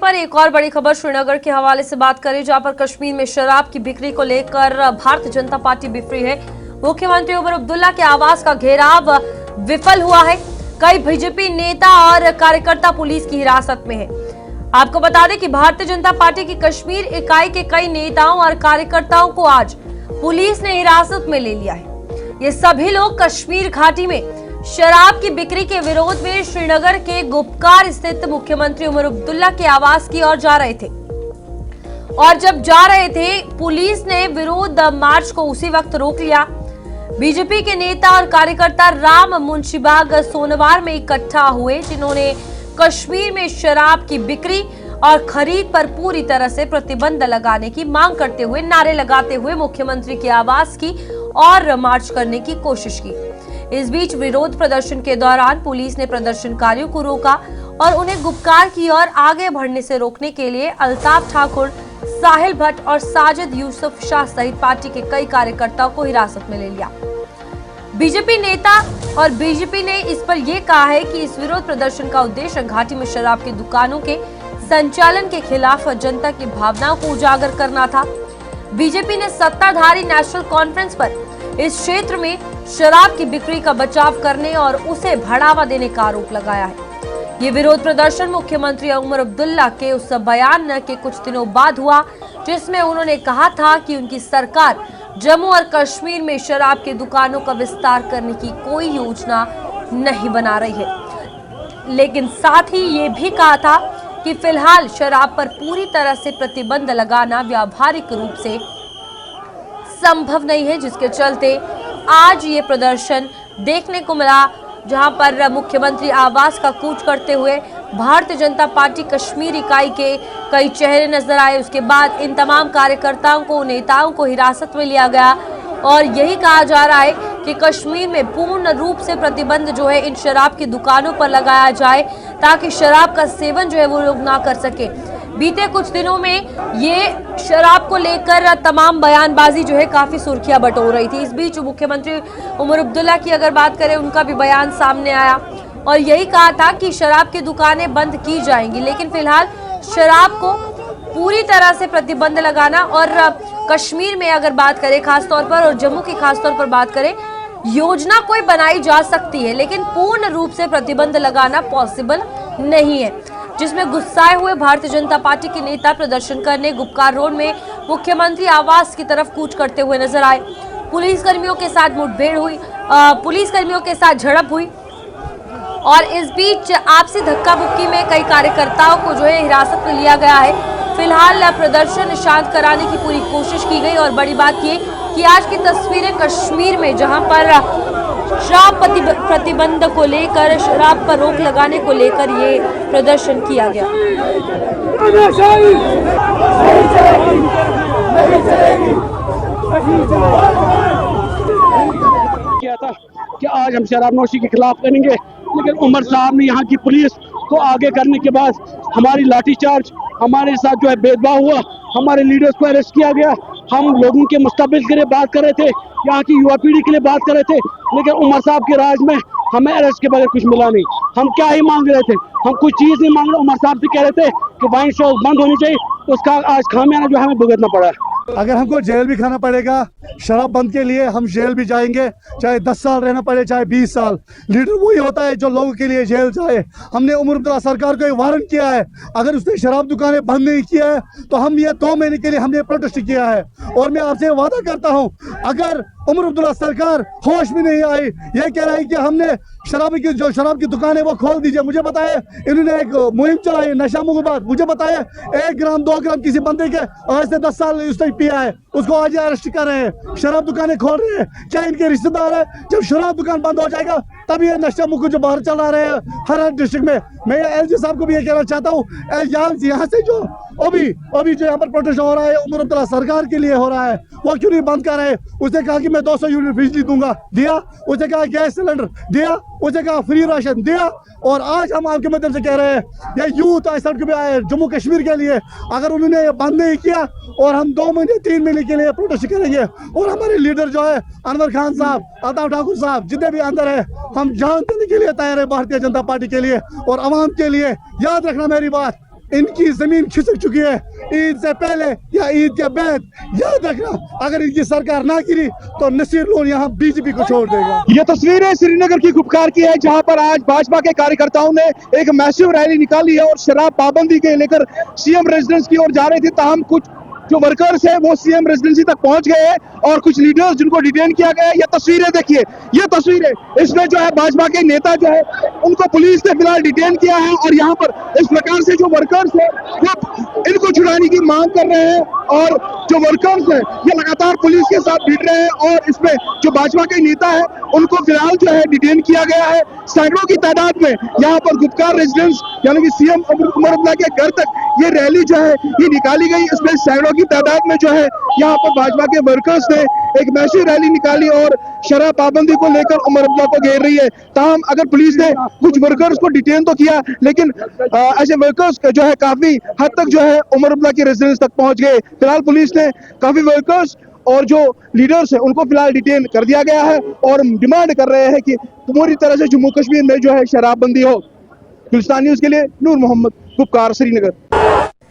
पर एक और बड़ी खबर श्रीनगर के हवाले से बात करें, जहां पर कश्मीर में शराब की बिक्री को लेकर भारतीय जनता पार्टी बिफरी है। मुख्यमंत्री उमर अब्दुल्ला के आवास का घेराव विफल हुआ है। कई बीजेपी नेता और कार्यकर्ता पुलिस की हिरासत में है। आपको बता दें कि भारतीय जनता पार्टी की कश्मीर इकाई के कई नेताओं और कार्यकर्ताओं को आज पुलिस ने हिरासत में ले लिया है। ये सभी लोग कश्मीर घाटी में शराब की बिक्री के विरोध में श्रीनगर के गुपकार स्थित मुख्यमंत्री उमर अब्दुल्ला के आवास की ओर जा रहे थे और जब जा रहे थे पुलिस ने विरोध मार्च को उसी वक्त रोक लिया। बीजेपी के नेता और कार्यकर्ता राम मुंशीबाग सोनवार में इकट्ठा हुए, जिन्होंने कश्मीर में शराब की बिक्री और खरीद पर पूरी तरह से प्रतिबंध लगाने की मांग करते हुए नारे लगाते हुए मुख्यमंत्री के आवास की ओर मार्च करने की कोशिश की। इस बीच विरोध प्रदर्शन के दौरान पुलिस ने प्रदर्शनकारियों को रोका और उन्हें गुपकार की ओर आगे बढ़ने से रोकने के लिए अल्ताफ ठाकुर, साहिल भट्ट और साजिद यूसुफ शाह सहित पार्टी के कई कार्यकर्ताओं को हिरासत में ले लिया। बीजेपी नेता और बीजेपी ने इस पर यह कहा है कि इस विरोध प्रदर्शन का उद्देश्य घाटी में शराब की दुकानों के संचालन के खिलाफ जनता की भावनाओं को उजागर करना था। बीजेपी ने सत्ताधारी नेशनल कॉन्फ्रेंस पर इस क्षेत्र में शराब की बिक्री का बचाव करने और उसे बढ़ावा देने का आरोप लगाया है। ये विरोध प्रदर्शन मुख्यमंत्री उमर अब्दुल्ला के उस बयान के कुछ दिनों बाद हुआ, जिसमें उन्होंने कहा था कि उनकी सरकार जम्मू और कश्मीर में शराब की दुकानों का विस्तार करने की कोई योजना नहीं बना रही है, लेकिन साथ ही ये भी कहा था कि फिलहाल शराब पर पूरी तरह से प्रतिबंध लगाना व्यावहारिक रूप से संभव नहीं है, जिसके चलते आज ये प्रदर्शन देखने को मिला, जहां पर मुख्यमंत्री आवास का कूच करते हुए भारतीय जनता पार्टी कश्मीर इकाई के कई चेहरे नजर आए। उसके बाद इन तमाम कार्यकर्ताओं को, नेताओं को हिरासत में लिया गया और यही कहा जा रहा है कि कश्मीर में पूर्ण रूप से प्रतिबंध जो है इन शराब की दुकानों पर लगाया जाए, ताकि शराब का सेवन जो है वो लोग ना कर सके। बीते कुछ दिनों में ये शराब को लेकर तमाम बयानबाजी जो है काफी सुर्खियां बटोर रही थी। इस बीच मुख्यमंत्री उमर अब्दुल्ला की अगर बात करें, उनका भी बयान सामने आया और यही कहा था कि शराब की दुकानें बंद की जाएंगी, लेकिन फिलहाल शराब को पूरी तरह से प्रतिबंध लगाना और कश्मीर में अगर बात करें खासतौर पर और जम्मू की खासतौर पर बात करें, योजना कोई बनाई जा सकती है, लेकिन पूर्ण रूप से प्रतिबंध लगाना पॉसिबल नहीं है, जिसमें गुस्साए हुए भारतीय जनता पार्टी के नेता प्रदर्शन करने गुपकार रोड में मुख्यमंत्री आवास की तरफ कूच करते हुए नजर आए। पुलिसकर्मियों के साथ मुठभेड़ हुई, पुलिसकर्मियों के साथ झड़प हुई और इस बीच आपसी धक्का मुक्की में कई कार्यकर्ताओं को जो है हिरासत में लिया गया है। फिलहाल प्रदर्शन शांत कराने की पूरी कोशिश की गई और बड़ी बात ये कि आज की तस्वीरें कश्मीर में, जहां पर शराब प्रतिबंध को लेकर, शराब पर रोक लगाने को लेकर ये प्रदर्शन किया गया। किया था कि आज हम शराब नोशी के खिलाफ करेंगे, लेकिन उमर साहब ने यहाँ की पुलिस को आगे करने के बाद हमारी लाठीचार्ज, हमारे साथ जो है भेदभाव हुआ, हमारे लीडर्स को अरेस्ट किया गया। हम लोगों के मुस्तकबिल के लिए बात कर रहे थे, यहाँ की युवा पीढ़ी के लिए बात कर रहे थे, लेकिन उमर साहब के राज में हमें अरेस्ट के बगैर कुछ मिला नहीं। हम क्या ही मांग रहे थे, हम कुछ चीज नहीं मांग रहे। उमर साहब से कह रहे थे कि वाइन शॉप बंद होनी चाहिए, उसका आज खामियाजा जो हमें भुगतना पड़ा है। अगर हमको जेल भी खाना पड़ेगा शराब बंद के लिए, हम जेल भी जाएंगे, चाहे 10 साल रहना पड़े, चाहे 20 साल। लीडर वही होता है जो लोगों के लिए जेल जाए। हमने उमर अब्दुल्ला सरकार को वारन किया है, अगर उसने शराब दुकानें बंद नहीं किया है तो हम ये 2 महीने के लिए हमने प्रोटेस्ट किया है। और मैं आपसे वादा करता हूँ, अगर उमर अब्दुल्ला सरकार होश में नहीं आई, ये कह रहा है कि हमने शराब की दुकानें वो खोल दीजिए। मुझे बताया इन्होंने एक मुहिम चलाई नशा मुक्त, मुझे बताया 1 ग्राम 2 ग्राम किसी बंदे के आज से 10 साल उसने पिया है, उसको आज अरेस्ट कर रहे हैं, शराब दुकानें खोल रहे हैं। क्या इनके रिश्तेदार है? जब शराब दुकान बंद हो जाएगा तब ये नशा मुक्त जो बाहर चला रहे हैं हर डिस्ट्रिक्ट में। मैं एलजी साहब को भी ये कहना चाहता हूँ, यहाँ से जो अभी जो यहाँ पर प्रोटेस्ट हो रहा है उमर अब्दुल्ला सरकार के लिए हो रहा है, वो क्यों नहीं बंद कर रहे? उसने कहा कि मैं 200 यूनिट बिजली दूंगा, दिया। उसने कहा गैस सिलेंडर, दिया। उसने कहा फ्री राशन, दिया। और आज हम आपके माध्यम से कह रहे हैं, ये यूथ आज सड़क पे आए जम्मू कश्मीर के लिए, अगर उन्होंने ये बंद नहीं किया और हम 2 महीने 3 महीने के लिए प्रोटेस्ट करेंगे। और हमारे लीडर जो है अनवर खान साहब, अल्ताफ ठाकुर साहब, जितने भी अंदर है, हम जान देने के लिए तैयार है भारतीय जनता पार्टी के लिए और आवाम के लिए। याद रखना मेरी बात, इनकी जमीन खिसक चुकी है ईद से पहले या ईद के बाद। याद रखना, अगर इनकी सरकार ना गिरी तो नसीर लोन यहाँ बीजेपी को छोड़ देगा। ये तस्वीरें श्रीनगर की गुपकार की है, जहां पर आज भाजपा के कार्यकर्ताओं ने एक मैसिव रैली निकाली है और शराब पाबंदी के लेकर सीएम रेजिडेंस की ओर जा रहे थे। ताहम कुछ जो वर्कर्स है वो सीएम रेजिडेंसी तक पहुंच गए हैं और कुछ लीडर्स जिनको डिटेन किया गया है। ये तस्वीरें देखिए, ये तस्वीरें, इसमें जो है भाजपा के नेता जो है उनको पुलिस ने फिलहाल डिटेन किया है और यहाँ पर इस प्रकार से जो वर्कर्स है वो इनको छुड़ाने की मांग कर रहे हैं और जो वर्कर्स है ये लगातार पुलिस के साथ भिड़ रहे हैं और इसमें जो भाजपा के नेता है उनको फिलहाल जो है डिटेन किया गया है। सैकड़ों की तादाद में यहाँ पर गुपकार रेजिडेंस यानी कि सीएम उमर अब्दुल्ला के घर तक ये रैली जो है ये निकाली गई। इसमें सैकड़ों की तादाद में जो है यहाँ पर भाजपा के वर्कर्स ने एक मैसिव रैली निकाली और शराब पाबंदी को लेकर उमर अब्दुल्ला को घेर रही है। ताहम अगर पुलिस ने कुछ वर्कर्स को डिटेन तो किया, लेकिन ऐसे वर्कर्स जो है काफी हद तक जो है उमर अब्दुल्ला की रेजिडेंस तक पहुंच गए। फिलहाल पुलिस ने काफी वर्कर्स और जो लीडर्स हैं उनको फिलहाल डिटेन कर दिया गया है और डिमांड कर रहे हैं कि पूरी तरह से जम्मू कश्मीर में जो है शराबबंदी हो। गुलिस्तान न्यूज़ के लिए नूर मोहम्मद, गुपकार, श्रीनगर।